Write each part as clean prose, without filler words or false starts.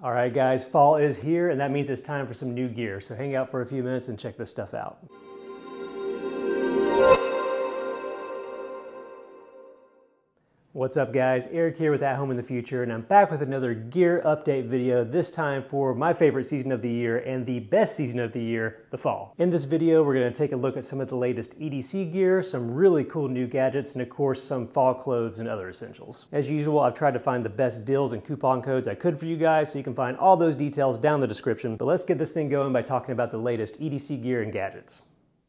All right guys, fall is here and that means it's time for some new gear. So hang out for a few minutes and check this stuff out. What's up guys, Eric here with At Home in the Future, and I'm back with another gear update video, this time for my favorite season of the year and the best season of the year, the fall. In this video, we're going to take a look at some of the latest EDC gear, some really cool new gadgets, and of course some fall clothes and other essentials. As usual, I've tried to find the best deals and coupon codes I could for you guys, so you can find all those details down in the description. But let's get this thing going by talking about the latest EDC gear and gadgets.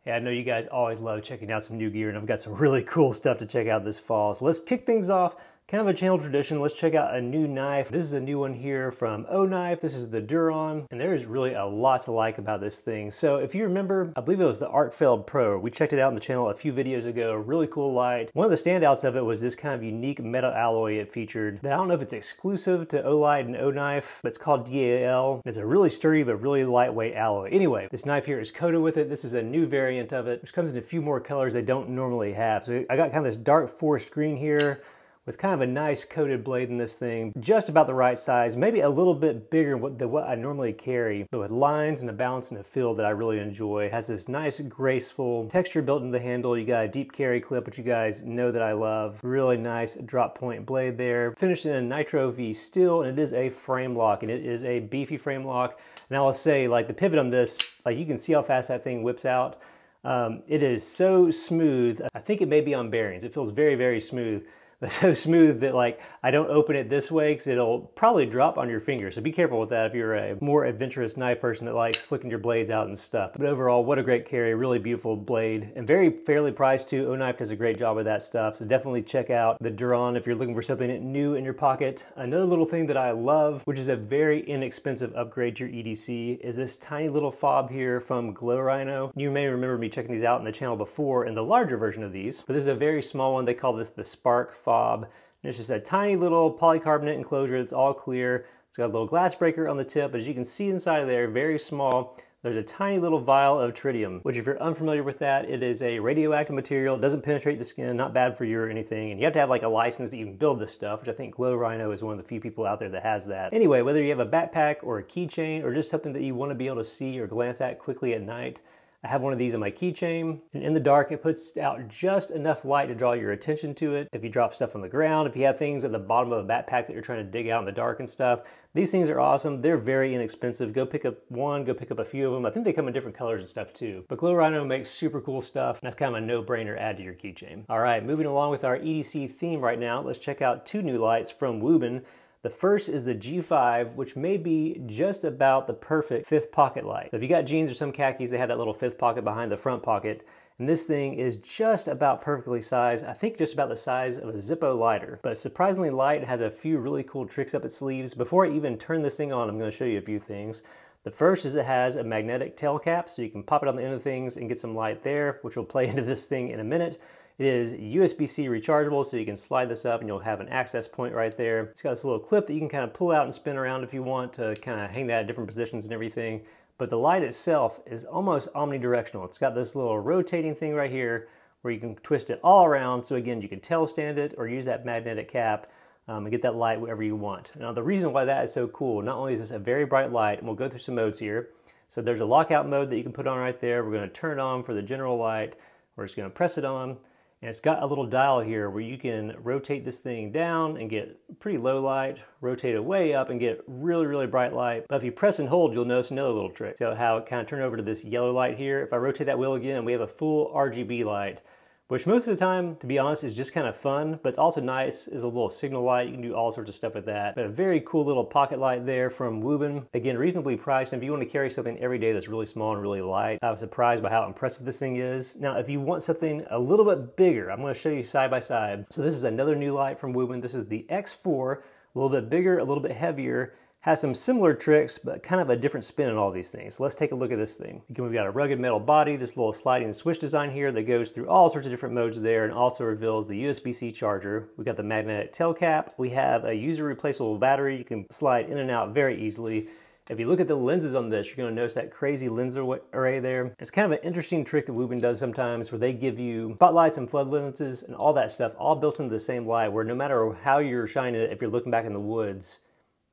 Yeah, I know you guys always love checking out some new gear, and I've got some really cool stuff to check out this fall. So let's kick things off. Kind of a channel tradition, let's check out a new knife. This is a new one here from O-Knife. This is the Duron, and there is really a lot to like about this thing. So if you remember, I believe it was the Arcfeld Pro. We checked it out on the channel a few videos ago. Really cool light. One of the standouts of it was this kind of unique metal alloy it featured that I don't know if it's exclusive to Olight and O-Knife, but it's called DAL. It's a really sturdy but really lightweight alloy. Anyway, this knife here is coated with it. This is a new variant of it, which comes in a few more colors they don't normally have. So I got kind of this dark forest green here, with kind of a nice coated blade in this thing, just about the right size, maybe a little bit bigger than what I normally carry, but with lines and a balance and a feel that I really enjoy. It has this nice graceful texture built into the handle. You got a deep carry clip, which you guys know that I love. Really nice drop point blade there. Finished in a Nitro V steel, and it is a frame lock, and it is a beefy frame lock. And I will say, like, the pivot on this, like, you can see how fast that thing whips out. It is so smooth. I think it may be on bearings. It feels very, very smooth. So smooth that, like, I don't open it this way because it'll probably drop on your finger. So be careful with that if you're a more adventurous knife person that likes flicking your blades out and stuff. But overall, what a great carry, really beautiful blade, and very fairly priced too. O-Knife does a great job with that stuff. So definitely check out the Duron if you're looking for something new in your pocket. Another little thing that I love, which is a very inexpensive upgrade to your EDC, is this tiny little fob here from Glow Rhino. You may remember me checking these out on the channel before in the larger version of these, but this is a very small one. They call this the Spark Fob. And it's just a tiny little polycarbonate enclosure. It's all clear. It's got a little glass breaker on the tip, but as you can see inside of there, very small, there's a tiny little vial of tritium, which if you're unfamiliar with that, it is a radioactive material. It doesn't penetrate the skin, not bad for you or anything. And you have to have like a license to even build this stuff, which I think Glow Rhino is one of the few people out there that has that. Anyway, whether you have a backpack or a keychain or just something that you want to be able to see or glance at quickly at night, I have one of these on my keychain, and in the dark, it puts out just enough light to draw your attention to it. If you drop stuff on the ground, if you have things at the bottom of a backpack that you're trying to dig out in the dark and stuff, these things are awesome. They're very inexpensive. Go pick up one, go pick up a few of them. I think they come in different colors and stuff too. But Glow Rhino makes super cool stuff. That's kind of a no-brainer add to your keychain. All right, moving along with our EDC theme right now, let's check out two new lights from Wubin. The first is the G5, which may be just about the perfect fifth pocket light. So if you got jeans or some khakis, they have that little fifth pocket behind the front pocket. And this thing is just about perfectly sized. I think just about the size of a Zippo lighter. But surprisingly light. It has a few really cool tricks up its sleeves. Before I even turn this thing on, I'm going to show you a few things. The first is it has a magnetic tail cap, so you can pop it on the end of things and get some light there, which will play into this thing in a minute. It is USB-C rechargeable, so you can slide this up and you'll have an access point right there. It's got this little clip that you can kind of pull out and spin around if you want to kind of hang that at different positions and everything. But the light itself is almost omnidirectional. It's got this little rotating thing right here where you can twist it all around. So again, you can tail stand it or use that magnetic cap and get that light wherever you want. Now the reason why that is so cool, not only is this a very bright light, and we'll go through some modes here. So there's a lockout mode that you can put on right there. We're going to turn it on for the general light. We're just going to press it on. And it's got a little dial here where you can rotate this thing down and get pretty low light, rotate it way up and get really, really bright light. But if you press and hold, you'll notice another little trick. So how it kind of turned over to this yellow light here. If I rotate that wheel again, we have a full RGB light, which most of the time, to be honest, is just kind of fun, but it's also nice as a little signal light. You can do all sorts of stuff with that. But a very cool little pocket light there from Wubin. Again, reasonably priced, and if you want to carry something every day that's really small and really light, I was surprised by how impressive this thing is. Now, if you want something a little bit bigger, I'm going to show you side by side. So this is another new light from Wubin. This is the X4, a little bit bigger, a little bit heavier. Has some similar tricks, but kind of a different spin on all these things. So let's take a look at this thing. Again, we've got a rugged metal body, this little sliding switch design here that goes through all sorts of different modes there and also reveals the USB-C charger. We've got the magnetic tail cap. We have a user replaceable battery. You can slide in and out very easily. If you look at the lenses on this, you're going to notice that crazy lens array there. It's kind of an interesting trick that Wubin does sometimes where they give you spotlights and flood lenses and all that stuff all built into the same light where no matter how you're shining it, if you're looking back in the woods,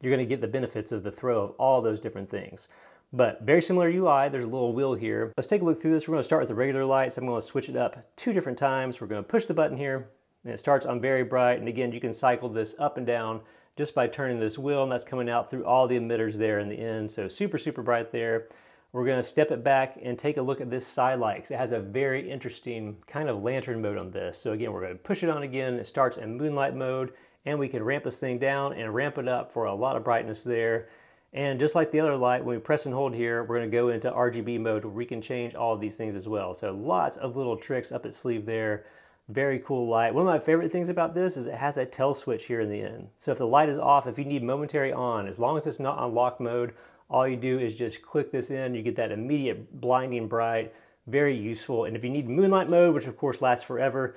you're going to get the benefits of the throw of all those different things. But very similar UI, there's a little wheel here. Let's take a look through this. We're going to start with the regular lights. I'm going to switch it up 2 different times. We're going to push the button here, and it starts on very bright. And again, you can cycle this up and down just by turning this wheel, and that's coming out through all the emitters there in the end. So super, super bright there. We're going to step it back and take a look at this side light, because it has a very interesting kind of lantern mode on this. So again, we're going to push it on again. It starts in moonlight mode, and we can ramp this thing down and ramp it up for a lot of brightness there. And just like the other light, when we press and hold here, we're going to go into RGB mode where we can change all of these things as well. So lots of little tricks up its sleeve there. Very cool light. One of my favorite things about this is it has a tell switch here in the end. So if the light is off, if you need momentary on, as long as it's not on lock mode, all you do is just click this in, you get that immediate blinding bright, very useful. And if you need moonlight mode, which of course lasts forever,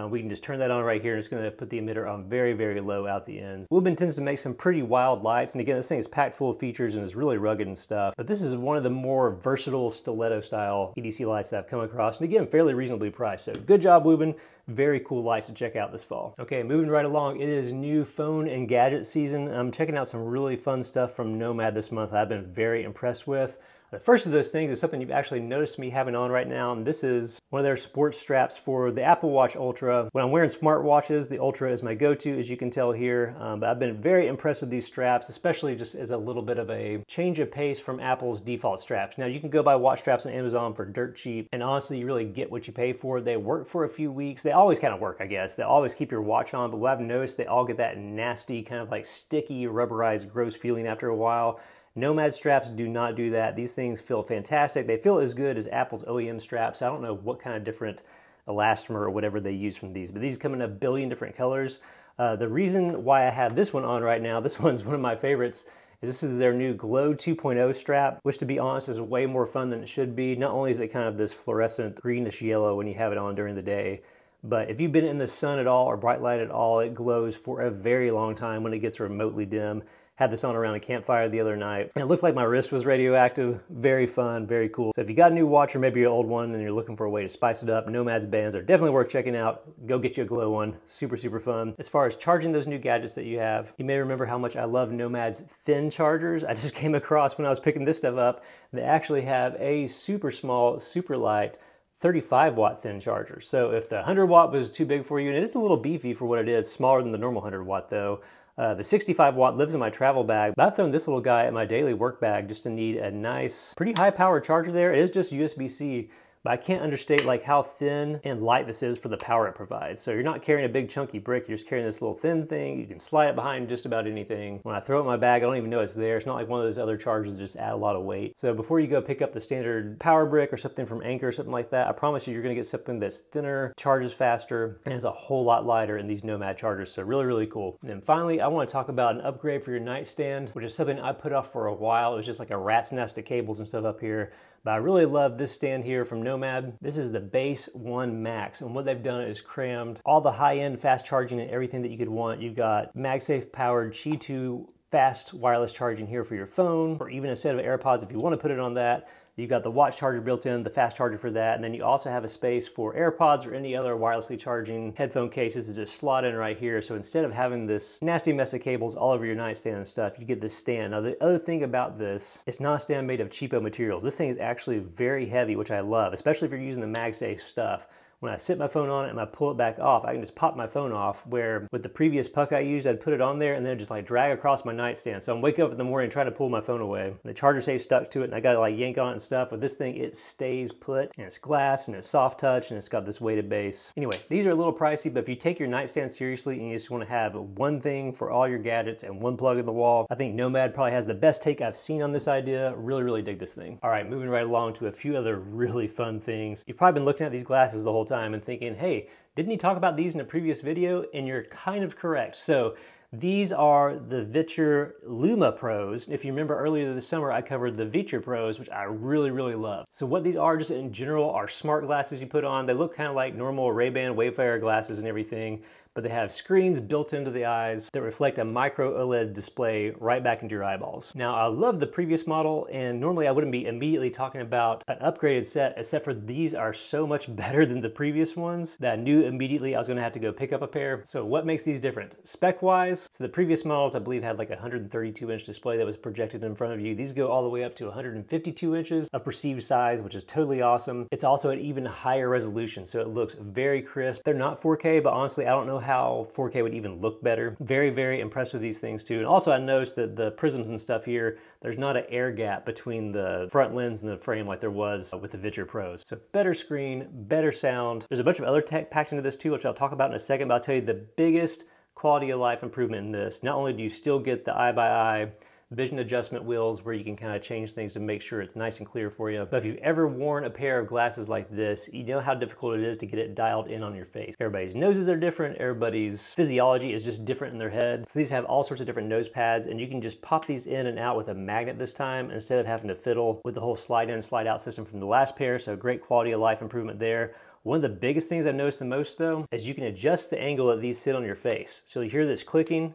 we can just turn that on right here, and it's going to put the emitter on very, very low out the ends. Woodman tends to make some pretty wild lights, and again, this thing is packed full of features and is really rugged and stuff, but this is one of the more versatile stiletto style EDC lights that I've come across, and again, fairly reasonably priced. So good job, Woodman. Very cool lights to check out this fall. Okay, moving right along, it is new phone and gadget season. I'm checking out some really fun stuff from Nomad this month I've been very impressed with. The first of those things is something you've actually noticed me having on right now, and this is one of their sports straps for the Apple Watch Ultra. When I'm wearing smartwatches, the Ultra is my go-to, as you can tell here, but I've been very impressed with these straps, especially just as a little bit of a change of pace from Apple's default straps. Now, you can go buy watch straps on Amazon for dirt cheap, and honestly, you really get what you pay for. They work for a few weeks. They always kind of work, I guess. They always keep your watch on, but what I've noticed, they all get that nasty, kind of like sticky, rubberized, gross feeling after a while. Nomad straps do not do that. These things feel fantastic. They feel as good as Apple's OEM straps. I don't know what kind of different elastomer or whatever they use from these, but these come in a billion different colors. The reason why I have this one on right now, this one's one of my favorites, is this is their new Glow 2.0 strap, which to be honest is way more fun than it should be. Not only is it kind of this fluorescent greenish yellow when you have it on during the day, but if you've been in the sun at all or bright light at all, it glows for a very long time when it gets remotely dim. Had this on around a campfire the other night, and it looked like my wrist was radioactive. Very fun, very cool. So if you got a new watch or maybe an old one and you're looking for a way to spice it up, Nomad's bands are definitely worth checking out. Go get you a Glow one. Super, super fun. As far as charging those new gadgets that you have, you may remember how much I love Nomad's thin chargers. I just came across when I was picking this stuff up, they actually have a super small, super light 35 watt thin charger. So if the 100 watt was too big for you, and it is a little beefy for what it is, smaller than the normal 100 watt though, the 65 watt lives in my travel bag, but I've thrown this little guy in my daily work bag just to need a nice, pretty high power charger there. It is just USB-C, but I can't understate like how thin and light this is for the power it provides. So you're not carrying a big chunky brick, you're just carrying this little thin thing. You can slide it behind just about anything. When I throw it in my bag, I don't even know it's there. It's not like one of those other chargers that just add a lot of weight. So before you go pick up the standard power brick or something from Anker or something like that, I promise you're gonna get something that's thinner, charges faster, and is a whole lot lighter in these Nomad chargers. So really, really cool. And then finally, I wanna talk about an upgrade for your nightstand, which is something I put off for a while. It was just like a rat's nest of cables and stuff up here. But I really love this stand here from Nomad. This is the Base 1 Max, and what they've done is crammed all the high-end fast charging and everything that you could want. You've got MagSafe powered Qi 2 fast wireless charging here for your phone, or even a set of AirPods if you want to put it on that. You've got the watch charger built in, the fast charger for that, and then you also have a space for AirPods or any other wirelessly charging headphone cases to just slot in right here. So instead of having this nasty mess of cables all over your nightstand and stuff, you get this stand. Now the other thing about this, it's not a stand made of cheapo materials. This thing is actually very heavy, which I love, especially if you're using the MagSafe stuff. When I sit my phone on it and I pull it back off, I can just pop my phone off, where with the previous puck I used, I'd put it on there and then just like drag across my nightstand. So I'm waking up in the morning trying to pull my phone away. And the charger stays stuck to it and I gotta like yank on it and stuff. With this thing, it stays put, and it's glass and it's soft touch and it's got this weighted base. Anyway, these are a little pricey, but if you take your nightstand seriously and you just wanna have one thing for all your gadgets and one plug in the wall, I think Nomad probably has the best take I've seen on this idea. Really, really dig this thing. All right, moving right along to a few other really fun things. You've probably been looking at these glasses the whole time and thinking, hey, didn't he talk about these in a previous video? And you're kind of correct. So these are the Viture Luma Pros. If you remember earlier this summer, I covered the Viture Pros, which I really, really love. So what these are just in general are smart glasses you put on. They look kind of like normal Ray-Ban Wayfarer glasses and everything, but they have screens built into the eyes that reflect a micro OLED display right back into your eyeballs. Now, I love the previous model, and normally I wouldn't be immediately talking about an upgraded set, except for these are so much better than the previous ones that I knew immediately I was gonna have to go pick up a pair. So what makes these different? Spec-wise, so the previous models I believe had like a 132-inch display that was projected in front of you. These go all the way up to 152 inches of perceived size, which is totally awesome. It's also an even higher resolution, so it looks very crisp. They're not 4K, but honestly, I don't know how 4K would even look better. Very, very impressed with these things too. And also I noticed that the prisms and stuff here, there's not an air gap between the front lens and the frame like there was with the Viture Pros. So better screen, better sound. There's a bunch of other tech packed into this too, which I'll talk about in a second, but I'll tell you the biggest quality of life improvement in this. Not only do you still get the eye-by-eye vision adjustment wheels where you can kind of change things to make sure it's nice and clear for you. But if you've ever worn a pair of glasses like this, you know how difficult it is to get it dialed in on your face. Everybody's noses are different, everybody's physiology is just different in their head. So these have all sorts of different nose pads, and you can just pop these in and out with a magnet this time instead of having to fiddle with the whole slide in, slide out system from the last pair. So great quality of life improvement there. One of the biggest things I've noticed the most though, is you can adjust the angle that these sit on your face. So you hear this clicking.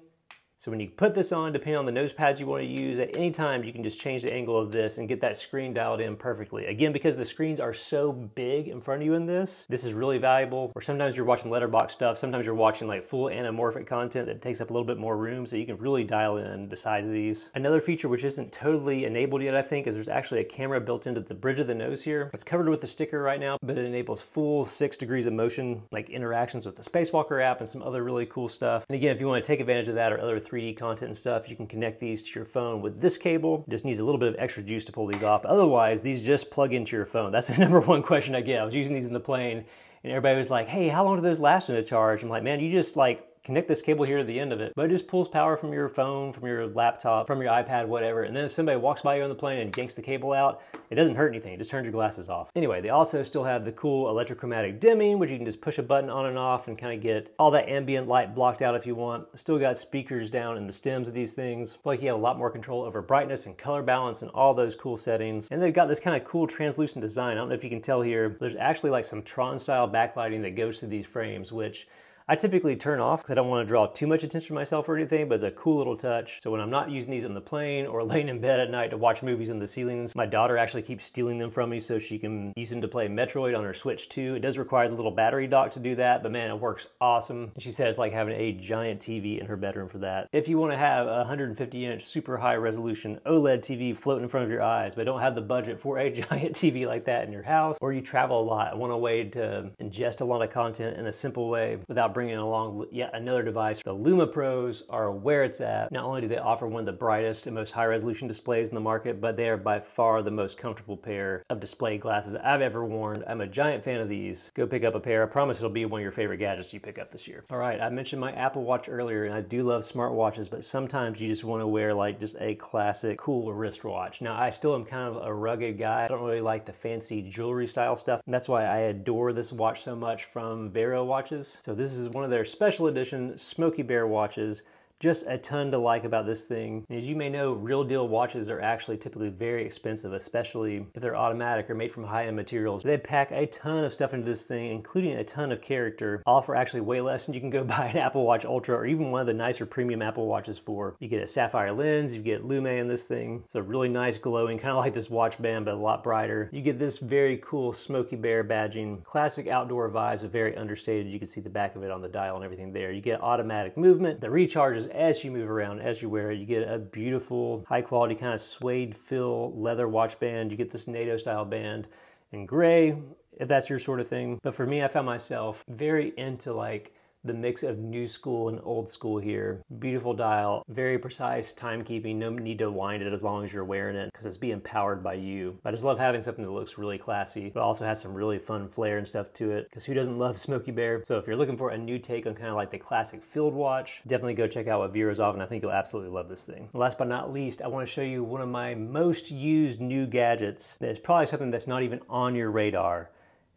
So when you put this on, depending on the nose pads you want to use, at any time you can just change the angle of this and get that screen dialed in perfectly. Again, because the screens are so big in front of you in this is really valuable. Or sometimes you're watching letterbox stuff, sometimes you're watching like full anamorphic content that takes up a little bit more room, so you can really dial in the size of these. Another feature which isn't totally enabled yet, I think, is there's actually a camera built into the bridge of the nose here. It's covered with a sticker right now, but it enables full 6 degrees of motion, like interactions with the Spacewalker app and some other really cool stuff. And again, if you want to take advantage of that or other 3D content and stuff, you can connect these to your phone with this cable. It just needs a little bit of extra juice to pull these off. Otherwise, these just plug into your phone. That's the #1 question I get. I was using these in the plane and everybody was like, hey, how long do those last in a charge? I'm like, man, you just like connect this cable here at the end of it. But it just pulls power from your phone, from your laptop, from your iPad, whatever. And then if somebody walks by you on the plane and yanks the cable out, it doesn't hurt anything. It just turns your glasses off. Anyway, they also still have the cool electrochromatic dimming, which you can just push a button on and off and kind of get all that ambient light blocked out if you want. Still got speakers down in the stems of these things. Feel like you have a lot more control over brightness and color balance and all those cool settings. And they've got this kind of cool translucent design. I don't know if you can tell here, there's actually like some Tron style backlighting that goes through these frames, which I typically turn off because I don't want to draw too much attention to myself or anything, but it's a cool little touch. So when I'm not using these on the plane or laying in bed at night to watch movies in the ceilings, my daughter actually keeps stealing them from me so she can use them to play Metroid on her Switch 2. It does require the little battery dock to do that, but man, it works awesome. And she said it's like having a giant TV in her bedroom for that. If you want to have a 150-inch super high resolution OLED TV floating in front of your eyes, but don't have the budget for a giant TV like that in your house, or you travel a lot and want a way to ingest a lot of content in a simple way without bringing along yet another device, the Luma Pros are where it's at. Not only do they offer one of the brightest and most high resolution displays in the market, but they are by far the most comfortable pair of display glasses I've ever worn. I'm a giant fan of these. Go pick up a pair. I promise it'll be one of your favorite gadgets you pick up this year. All right, I mentioned my Apple Watch earlier, and I do love smartwatches, but sometimes you just want to wear like just a classic cool wristwatch. Now, I still am kind of a rugged guy. I don't really like the fancy jewelry style stuff, and that's why I adore this watch so much from Vero watches. So this is one of their special edition Smokey Bear watches. Just a ton to like about this thing. And as you may know, real deal watches are actually typically very expensive, especially if they're automatic or made from high-end materials. They pack a ton of stuff into this thing, including a ton of character, all for actually way less than you can go buy an Apple Watch Ultra or even one of the nicer premium Apple Watches for. You get a sapphire lens, you get Lume in this thing. It's a really nice glowing, kind of like this watch band, but a lot brighter. You get this very cool Smokey Bear badging, classic outdoor vibes, but very understated. You can see the back of it on the dial and everything there. You get automatic movement. The recharge is as you move around, as you wear it. You get a beautiful, high quality kind of suede fill leather watch band. You get this NATO style band in gray, if that's your sort of thing. But for me, I found myself very into like the mix of new school and old school here. Beautiful dial, very precise timekeeping, no need to wind it as long as you're wearing it because it's being powered by you. I just love having something that looks really classy, but also has some really fun flair and stuff to it, because who doesn't love Smokey Bear? So if you're looking for a new take on kind of like the classic field watch, definitely go check out what Vero's off, and I think you'll absolutely love this thing. Last but not least, I want to show you one of my most used new gadgets that is probably something that's not even on your radar.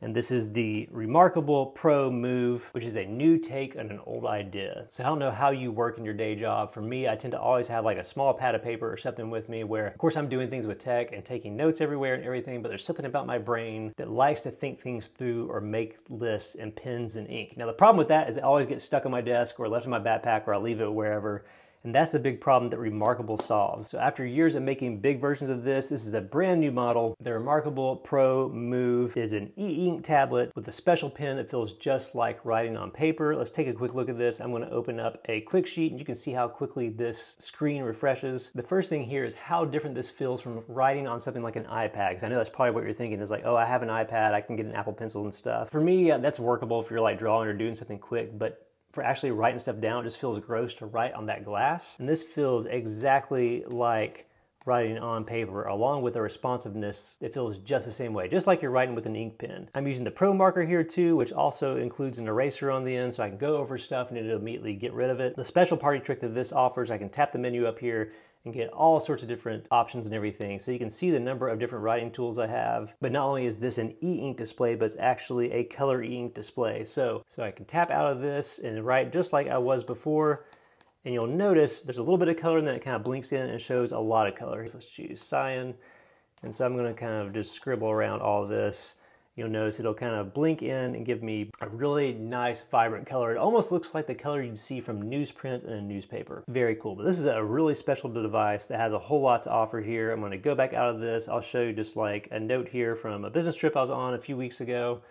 And this is the Remarkable Pro Move, which is a new take on an old idea. So I don't know how you work in your day job. For me, I tend to always have like a small pad of paper or something with me where, of course, I'm doing things with tech and taking notes everywhere and everything, but there's something about my brain that likes to think things through or make lists in pens and ink. Now, the problem with that is it always gets stuck on my desk or left in my backpack, or I leave it wherever. And that's the big problem that Remarkable solves. So after years of making big versions of this, this is a brand new model. The Remarkable Pro Move is an e-ink tablet with a special pen that feels just like writing on paper. Let's take a quick look at this. I'm gonna open up a quick sheet and you can see how quickly this screen refreshes. The first thing here is how different this feels from writing on something like an iPad. Because I know that's probably what you're thinking is like, oh, I have an iPad, I can get an Apple Pencil and stuff. For me, that's workable if you're like drawing or doing something quick, but for actually writing stuff down, it just feels gross to write on that glass. And this feels exactly like writing on paper, along with the responsiveness. It feels just the same way, just like you're writing with an ink pen. I'm using the Pro Marker here too, which also includes an eraser on the end, so I can go over stuff and it'll immediately get rid of it. The special party trick that this offers, I can tap the menu up here and get all sorts of different options and everything. So you can see the number of different writing tools I have. But not only is this an e-ink display, but it's actually a color e-ink display. So I can tap out of this and write just like I was before. And you'll notice there's a little bit of color and then it kind of blinks in and shows a lot of color. So let's choose cyan. And so I'm gonna kind of just scribble around all of this. You'll notice it'll kind of blink in and give me a really nice, vibrant color. It almost looks like the color you'd see from newsprint in a newspaper. Very cool, but this is a really special device that has a whole lot to offer here. I'm gonna go back out of this. I'll show you just like a note here from a business trip I was on a few weeks ago.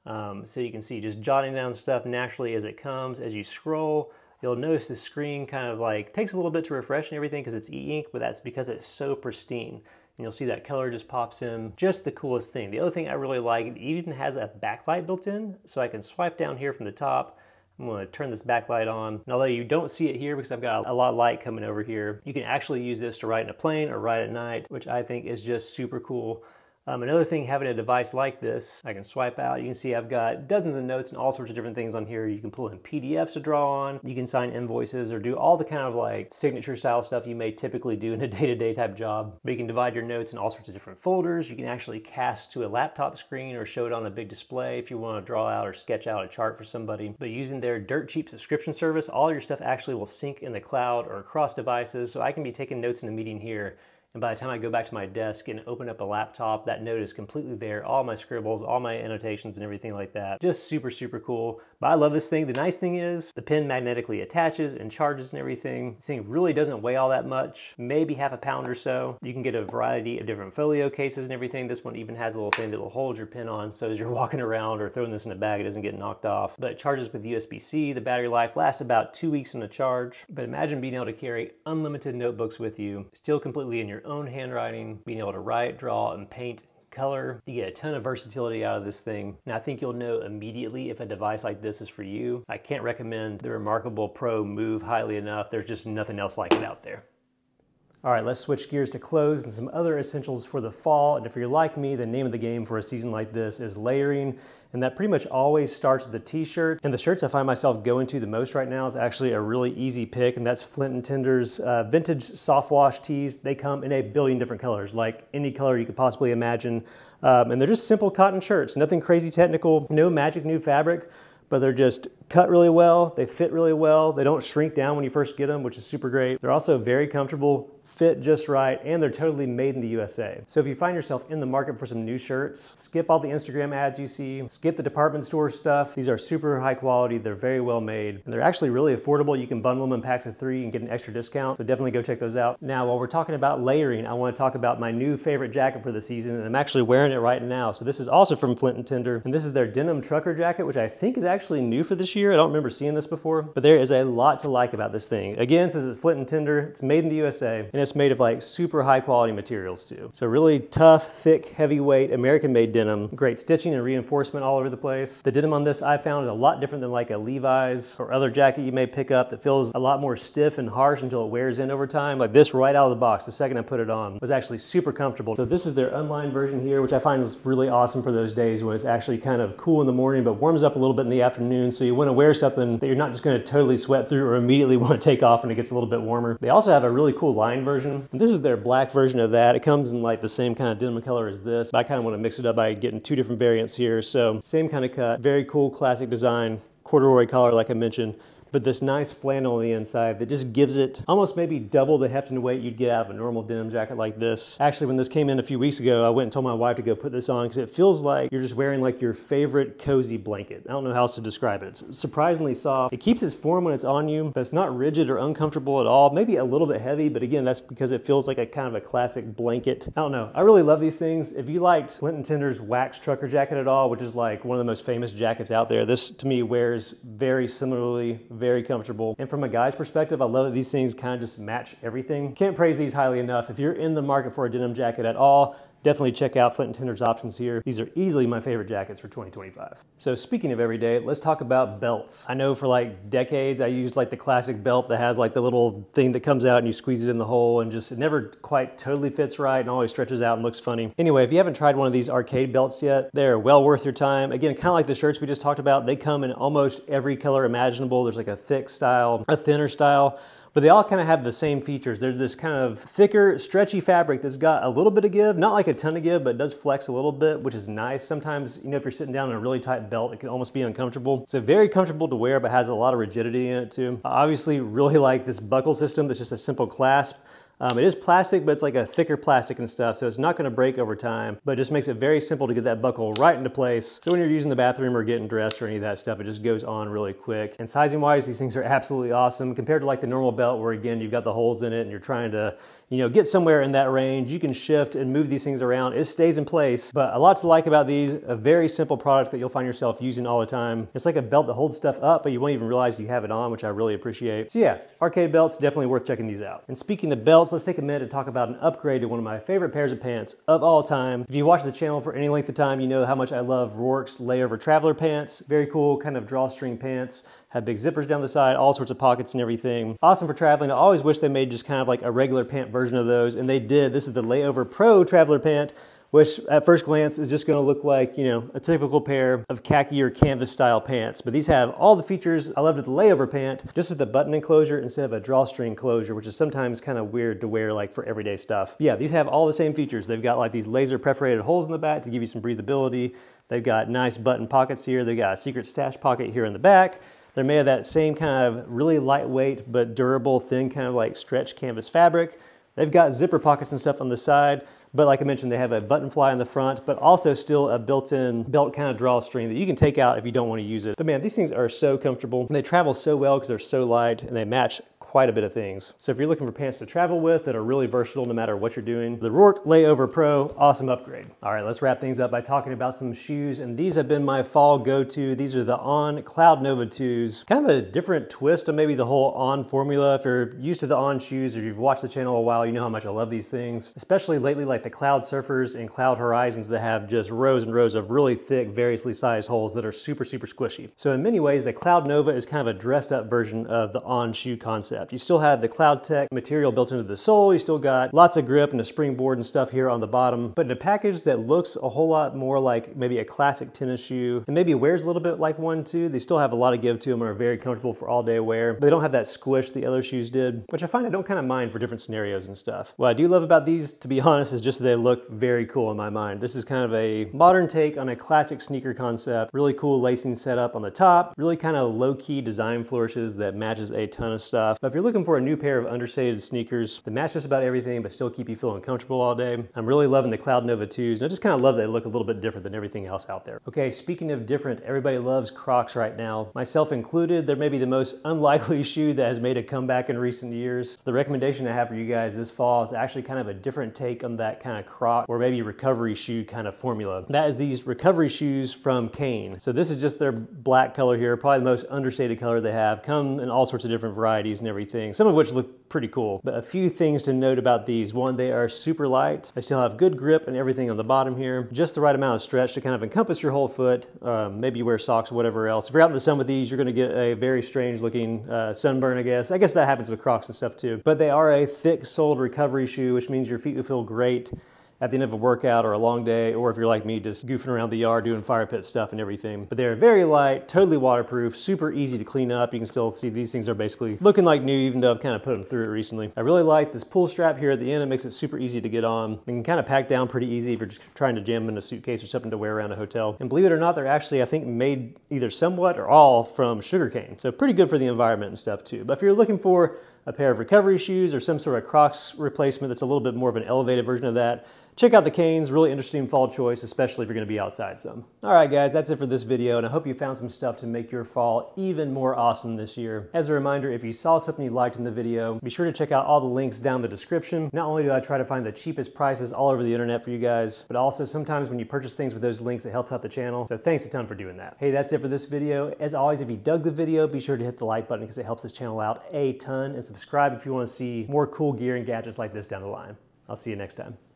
So you can see just jotting down stuff naturally as it comes. As you scroll, you'll notice the screen kind of like takes a little bit to refresh and everything because it's e-ink, but that's because it's so pristine. And you'll see that color just pops in. Just the coolest thing. The other thing I really like, it even has a backlight built in, so I can swipe down here from the top. I'm going to turn this backlight on. And although you don't see it here because I've got a lot of light coming over here, you can actually use this to write in a plane or write at night, which I think is just super cool. Another thing, having a device like this, I can swipe out. You can see I've got dozens of notes and all sorts of different things on here. You can pull in PDFs to draw on. You can sign invoices or do all the kind of like signature style stuff you may typically do in a day-to-day type job. But you can divide your notes in all sorts of different folders. You can actually cast to a laptop screen or show it on a big display if you want to draw out or sketch out a chart for somebody. But using their dirt cheap subscription service, all your stuff actually will sync in the cloud or across devices. So I can be taking notes in a meeting here, and by the time I go back to my desk and open up a laptop, that note is completely there. All my scribbles, all my annotations and everything like that. Just super, super cool. But I love this thing. The nice thing is the pen magnetically attaches and charges and everything. This thing really doesn't weigh all that much, maybe half a pound or so. You can get a variety of different folio cases and everything. This one even has a little thing that will hold your pen on, so as you're walking around or throwing this in a bag, it doesn't get knocked off. But it charges with USB-C. The battery life lasts about 2 weeks in a charge. But imagine being able to carry unlimited notebooks with you, still completely in your own handwriting, being able to write, draw, and paint, color. You get a ton of versatility out of this thing. And I think you'll know immediately if a device like this is for you. I can't recommend the Remarkable Pro Move highly enough. There's just nothing else like it out there. All right, let's switch gears to clothes and some other essentials for the fall. And if you're like me, the name of the game for a season like this is layering. And that pretty much always starts with the t-shirt. And the shirts I find myself going to the most right now is actually a really easy pick, and that's Flint & Tinder's vintage soft wash tees. They come in a billion different colors, like any color you could possibly imagine. And they're just simple cotton shirts, nothing crazy technical, no magic new fabric, but they're just cut really well, they fit really well, they don't shrink down when you first get them, which is super great. They're also very comfortable, fit just right, and they're totally made in the USA. So if you find yourself in the market for some new shirts, skip all the Instagram ads you see, skip the department store stuff. These are super high quality, they're very well made, and they're actually really affordable. You can bundle them in packs of 3 and get an extra discount, so definitely go check those out. Now, while we're talking about layering, I want to talk about my new favorite jacket for the season, and I'm actually wearing it right now. So this is also from Flint & Tinder, and this is their denim trucker jacket, which I think is actually new for this year. I don't remember seeing this before, but there is a lot to like about this thing. Again, since it's Flint & Tinder, it's made in the USA, and it's made of like super high quality materials too. So really tough, thick, heavyweight, American-made denim. Great stitching and reinforcement all over the place. The denim on this I found is a lot different than like a Levi's or other jacket you may pick up that feels a lot more stiff and harsh until it wears in over time. Like this right out of the box, the second I put it on, was actually super comfortable. So this is their unlined version here, which I find is really awesome for those days when it's actually kind of cool in the morning, but warms up a little bit in the afternoon. So you want to wear something that you're not just going to totally sweat through or immediately want to take off when it gets a little bit warmer. They also have a really cool lined version version. And this is their black version of that. It comes in like the same kind of denim color as this, but I kind of want to mix it up by getting 2 different variants here. So same kind of cut, very cool classic design, corduroy collar like I mentioned, but this nice flannel on the inside that just gives it almost maybe double the heft and weight you'd get out of a normal denim jacket like this. Actually, when this came in a few weeks ago, I went and told my wife to go put this on because it feels like you're just wearing like your favorite cozy blanket. I don't know how else to describe it. It's surprisingly soft. It keeps its form when it's on you, but it's not rigid or uncomfortable at all. Maybe a little bit heavy, but again, that's because it feels like a kind of a classic blanket. I don't know. I really love these things. If you liked Flint & Tinder's wax trucker jacket at all, which is like one of the most famous jackets out there, this to me wears very similarly, very comfortable. And from a guy's perspective, I love that these things kind of just match everything. Can't praise these highly enough. If you're in the market for a denim jacket at all, definitely check out Flint & Tinder's options here. These are easily my favorite jackets for 2025. So speaking of everyday, let's talk about belts. I know for like decades, I used like the classic belt that has like the little thing that comes out and you squeeze it in the hole and just, it never quite totally fits right and always stretches out and looks funny. Anyway, if you haven't tried one of these arcade belts yet, they're well worth your time. Again, kind of like the shirts we just talked about, they come in almost every color imaginable. There's like a thick style, a thinner style, but they all kind of have the same features. They're this kind of thicker, stretchy fabric that's got a little bit of give, not like a ton of give, but it does flex a little bit, which is nice. Sometimes, you know, if you're sitting down in a really tight belt, it can almost be uncomfortable. So very comfortable to wear, but has a lot of rigidity in it too. I obviously really like this buckle system that's just a simple clasp. It is plastic, but it's like a thicker plastic and stuff, so it's not gonna break over time, but it just makes it very simple to get that buckle right into place. So when you're using the bathroom or getting dressed or any of that stuff, it just goes on really quick. And sizing wise, these things are absolutely awesome compared to like the normal belt where again, you've got the holes in it and you're trying to, you know, get somewhere in that range. You can shift and move these things around. It stays in place, but a lot to like about these. A very simple product that you'll find yourself using all the time. It's like a belt that holds stuff up, but you won't even realize you have it on, which I really appreciate. So yeah, arcade belts, definitely worth checking these out. And speaking of belts, let's take a minute to talk about an upgrade to one of my favorite pairs of pants of all time. If you watch the channel for any length of time, you know how much I love Roark's Layover Traveler pants. Very cool, kind of drawstring pants. Have big zippers down the side, all sorts of pockets and everything. Awesome for traveling. I always wish they made just kind of like a regular pant version of those, and they did. This is the Layover Pro Traveler pant, which at first glance is just gonna look like, you know, a typical pair of khaki or canvas style pants. But these have all the features I loved with the Layover pant, just with a button enclosure instead of a drawstring closure, which is sometimes kind of weird to wear like for everyday stuff. Yeah, these have all the same features. They've got like these laser perforated holes in the back to give you some breathability. They've got nice button pockets here. They've got a secret stash pocket here in the back. They're made of that same kind of really lightweight but durable, thin kind of like stretch canvas fabric. They've got zipper pockets and stuff on the side, but like I mentioned, they have a button fly in the front, but also still a built-in belt kind of drawstring that you can take out if you don't want to use it. But man, these things are so comfortable and they travel so well because they're so light and they match quite a bit of things. So if you're looking for pants to travel with that are really versatile no matter what you're doing, the Roark Layover Pro, awesome upgrade. All right, let's wrap things up by talking about some shoes, and these have been my fall go-to. These are the On Cloudnova 2s. Kind of a different twist on maybe the whole On formula. If you're used to the On shoes or you've watched the channel a while, you know how much I love these things, especially lately like the Cloud Surfers and Cloud Horizons that have just rows and rows of really thick, variously sized holes that are super, super squishy. So in many ways, the Cloudnova is kind of a dressed up version of the On shoe concept. You still have the CloudTec material built into the sole. You still got lots of grip and a springboard and stuff here on the bottom, but in a package that looks a whole lot more like maybe a classic tennis shoe and maybe wears a little bit like one too. They still have a lot of give to them and are very comfortable for all day wear, but they don't have that squish the other shoes did, which I find I don't kind of mind for different scenarios and stuff. What I do love about these, to be honest, is just that they look very cool in my mind. This is kind of a modern take on a classic sneaker concept. Really cool lacing setup on the top, really kind of low-key design flourishes that matches a ton of stuff. But if you're looking for a new pair of understated sneakers that match just about everything but still keep you feeling comfortable all day, I'm really loving the Cloudnova 2s, and I just kind of love that they look a little bit different than everything else out there. Okay, speaking of different, everybody loves Crocs right now, myself included. They're maybe the most unlikely shoe that has made a comeback in recent years. So the recommendation I have for you guys this fall is actually kind of a different take on that kind of Croc or maybe recovery shoe kind of formula. That is these recovery shoes from Kane. So this is just their black color here, probably the most understated color they have. Come in all sorts of different varieties and everything, some of which look pretty cool. But a few things to note about these. One, they are super light. They still have good grip and everything on the bottom here. Just the right amount of stretch to kind of encompass your whole foot. Maybe you wear socks or whatever else. If you're out in the sun with these, you're gonna get a very strange looking sunburn, I guess. I guess that happens with Crocs and stuff too. But they are a thick soled recovery shoe, which means your feet will feel great. at the end of a workout or a long day, or if you're like me, just goofing around the yard doing fire pit stuff and everything. But they're very light, totally waterproof, super easy to clean up. You can still see these things are basically looking like new, even though I've kind of put them through it recently. I really like this pull strap here at the end. It makes it super easy to get on. You can kind of pack down pretty easy if you're just trying to jam in a suitcase or something to wear around a hotel. And believe it or not, they're actually, I think, made either somewhat or all from sugarcane. So pretty good for the environment and stuff too. But if you're looking for a pair of recovery shoes or some sort of Crocs replacement that's a little bit more of an elevated version of that, check out the Canes. Really interesting fall choice, especially if you're gonna be outside some. All right, guys, that's it for this video, and I hope you found some stuff to make your fall even more awesome this year. As a reminder, if you saw something you liked in the video, be sure to check out all the links down in the description. Not only do I try to find the cheapest prices all over the internet for you guys, but also sometimes when you purchase things with those links, it helps out the channel. So thanks a ton for doing that. Hey, that's it for this video. As always, if you dug the video, be sure to hit the like button because it helps this channel out a ton, and subscribe if you want to see more cool gear and gadgets like this down the line. I'll see you next time.